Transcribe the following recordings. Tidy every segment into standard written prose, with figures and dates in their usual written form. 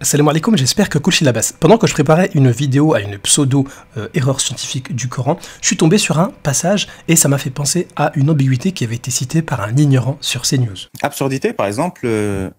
Salam alaikum, j'espère que Kulchi Labas. Pendant que je préparais une vidéo à une pseudo erreur scientifique du Coran, je suis tombé sur un passage et ça m'a fait penser à une ambiguïté qui avait été citée par un ignorant sur CNews. Absurdité, par exemple,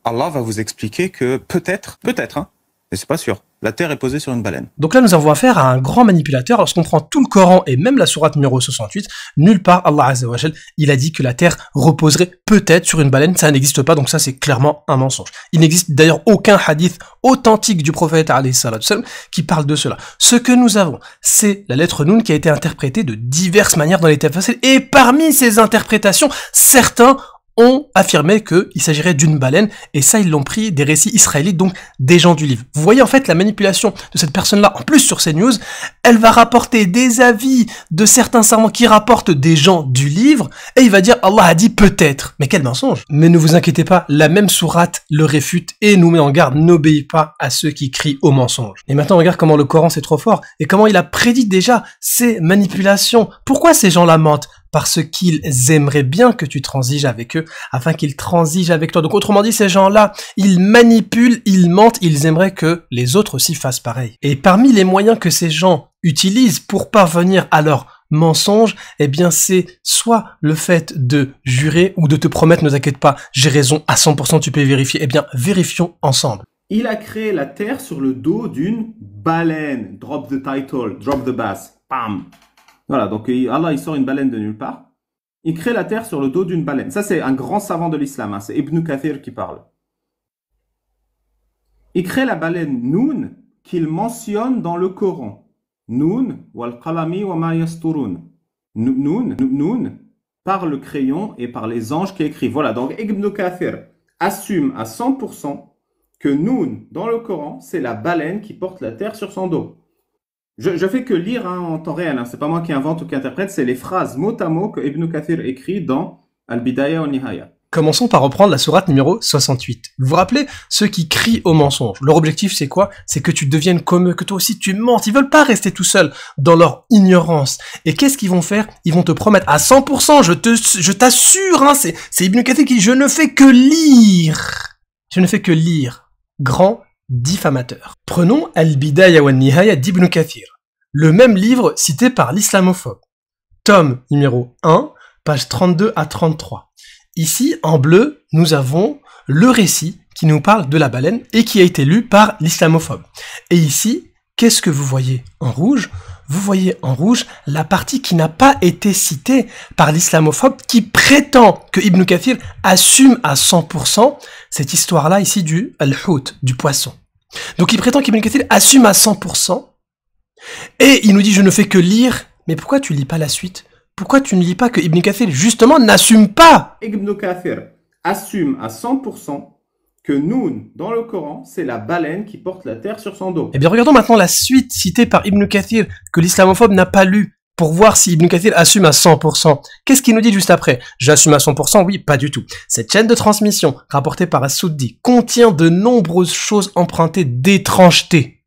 Allah va vous expliquer que peut-être, hein, mais c'est pas sûr, la Terre est posée sur une baleine. Donc là, nous avons affaire à un grand manipulateur. Lorsqu'on prend tout le Coran et même la sourate numéro 68, nulle part Allah Azza wa Jal, il a dit que la Terre reposerait peut-être sur une baleine. Ça n'existe pas, donc ça c'est clairement un mensonge. Il n'existe d'ailleurs aucun hadith authentique du prophète alayhi salatu wassalam qui parle de cela. Ce que nous avons, c'est la lettre Noun qui a été interprétée de diverses manières dans les tafsirs. Et parmi ces interprétations, certains ont affirmé qu'il s'agirait d'une baleine, et ça ils l'ont pris des récits israélites, donc des gens du livre. Vous voyez en fait la manipulation de cette personne-là, en plus sur CNews, elle va rapporter des avis de certains savants qui rapportent des gens du livre, et il va dire Allah a dit peut-être. Mais quel mensonge! Mais ne vous inquiétez pas, la même sourate le réfute et nous met en garde, n'obéis pas à ceux qui crient au mensonge. Et maintenant regarde comment le Coran c'est trop fort, et comment il a prédit déjà ces manipulations. Pourquoi ces gens-là mentent? Parce qu'ils aimeraient bien que tu transiges avec eux, afin qu'ils transigent avec toi. Donc autrement dit, ces gens-là, ils manipulent, ils mentent, ils aimeraient que les autres aussi fassent pareil. Et parmi les moyens que ces gens utilisent pour parvenir à leur mensonge, eh bien c'est soit le fait de jurer ou de te promettre, ne t'inquiète pas, j'ai raison à 100%, tu peux vérifier. Eh bien, vérifions ensemble. Il a créé la Terre sur le dos d'une baleine. Drop the title, drop the bass, bam. Voilà, donc Allah il sort une baleine de nulle part. Il crée la Terre sur le dos d'une baleine. Ça c'est un grand savant de l'islam, hein. C'est Ibn Kathir qui parle. Il crée la baleine Noun qu'il mentionne dans le Coran. Noun wal qalami wa ma yasturun. Noun par le crayon et par les anges qui écrivent. Voilà, donc Ibn Kathir assume à 100% que Noun dans le Coran c'est la baleine qui porte la Terre sur son dos. Je fais que lire en temps réel, hein. C'est pas moi qui invente ou qui interprète, c'est les phrases mot à mot que Ibn Kathir écrit dans Al-Bidaya wa Nihaya. Commençons par reprendre la sourate numéro 68. Vous vous rappelez, ceux qui crient au mensonge, leur objectif c'est quoi? C'est que tu deviennes comme eux, que toi aussi tu mentes. Ils veulent pas rester tout seuls dans leur ignorance. Et qu'est-ce qu'ils vont faire? Ils vont te promettre à 100%, je t'assure, hein, c'est Ibn Kathir qui dit, je ne fais que lire. Je ne fais que lire. Grand diffamateur. Prenons Al-Bidaya wa Nihaya d'Ibn Kathir, le même livre cité par l'islamophobe. Tome numéro 1, page 32 à 33. Ici, en bleu, nous avons le récit qui nous parle de la baleine et qui a été lu par l'islamophobe. Et ici, qu'est-ce que vous voyez en rouge? Vous voyez en rouge la partie qui n'a pas été citée par l'islamophobe qui prétend que Ibn Kathir assume à 100% cette histoire-là ici du al-hout, du poisson. Donc il prétend qu'Ibn Kathir assume à 100% et il nous dit je ne fais que lire. Mais pourquoi tu lis pas la suite? Pourquoi tu ne lis pas que Ibn Kathir justement n'assume pas? Ibn Kathir assume à 100% que Noun, dans le Coran, c'est la baleine qui porte la terre sur son dos. Eh bien, regardons maintenant la suite citée par Ibn Kathir, que l'islamophobe n'a pas lue, pour voir si Ibn Kathir assume à 100%. Qu'est-ce qu'il nous dit juste après? J'assume à 100%? Oui, pas du tout. Cette chaîne de transmission, rapportée par As-Soudi, contient de nombreuses choses empruntées d'étrangeté,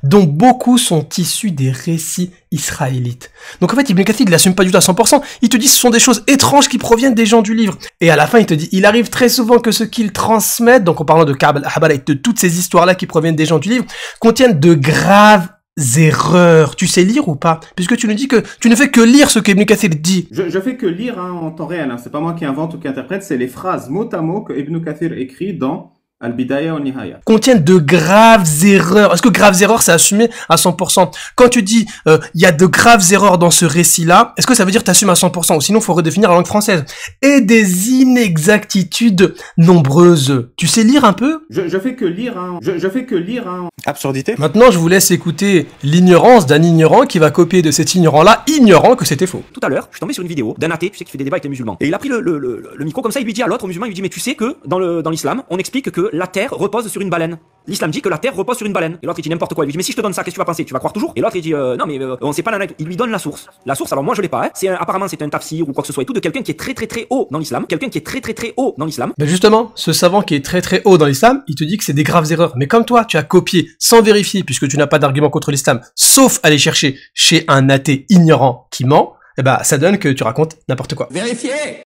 dont beaucoup sont issus des récits israélites. Donc en fait, Ibn Kathir, il l'assume pas du tout à 100%, il te dit ce sont des choses étranges qui proviennent des gens du livre. Et à la fin, il te dit, il arrive très souvent que ce qu'ils transmettent, donc en parlant de Ka'b al-Ahbar et de toutes ces histoires-là qui proviennent des gens du livre, contiennent de graves erreurs. Tu sais lire ou pas? Puisque tu nous dis que tu ne fais que lire ce qu'Ibn Kathir dit. Je fais que lire, hein, en temps réel, hein. C'est pas moi qui invente ou qui interprète, c'est les phrases mot à mot que Ibn Kathir écrit dans Al-Bidaya wa Nihaya. Contiennent de graves erreurs. Est-ce que graves erreurs, c'est assumé à 100%? Quand tu dis, il y a de graves erreurs dans ce récit-là, est-ce que ça veut dire que tu assumes à 100%? Ou sinon, il faut redéfinir la langue française. Et des inexactitudes nombreuses. Tu sais lire un peu? Je fais que lire, hein. Je fais que lire, hein. Absurdité. Maintenant, je vous laisse écouter l'ignorance d'un ignorant qui va copier de cet ignorant-là, ignorant que c'était faux. Tout à l'heure, je suis tombé sur une vidéo d'un athée, tu sais, qui fait des débats avec les musulmans. Et il a pris le micro comme ça, il lui dit à l'autre musulman, il lui dit, mais tu sais que dans l'islam, on explique que la terre repose sur une baleine. L'islam dit que la terre repose sur une baleine. Et l'autre il dit n'importe quoi. Il lui dit mais si je te donne ça, qu'est-ce que tu vas penser? Tu vas croire toujours? Et l'autre il dit non mais on sait pas la. Il lui donne la source. La source, alors moi je l'ai pas. Hein. Apparemment c'est un tafsir ou quoi que ce soit et tout de quelqu'un qui est très haut dans l'islam. Quelqu'un qui est très haut dans l'islam. Mais justement, ce savant qui est très haut dans l'islam, il te dit que c'est des graves erreurs. Mais comme toi, tu as copié sans vérifier puisque tu n'as pas d'argument contre l'islam, sauf aller chercher chez un athée ignorant qui ment, eh ben ça donne que tu racontes n'importe quoi. Vérifiez!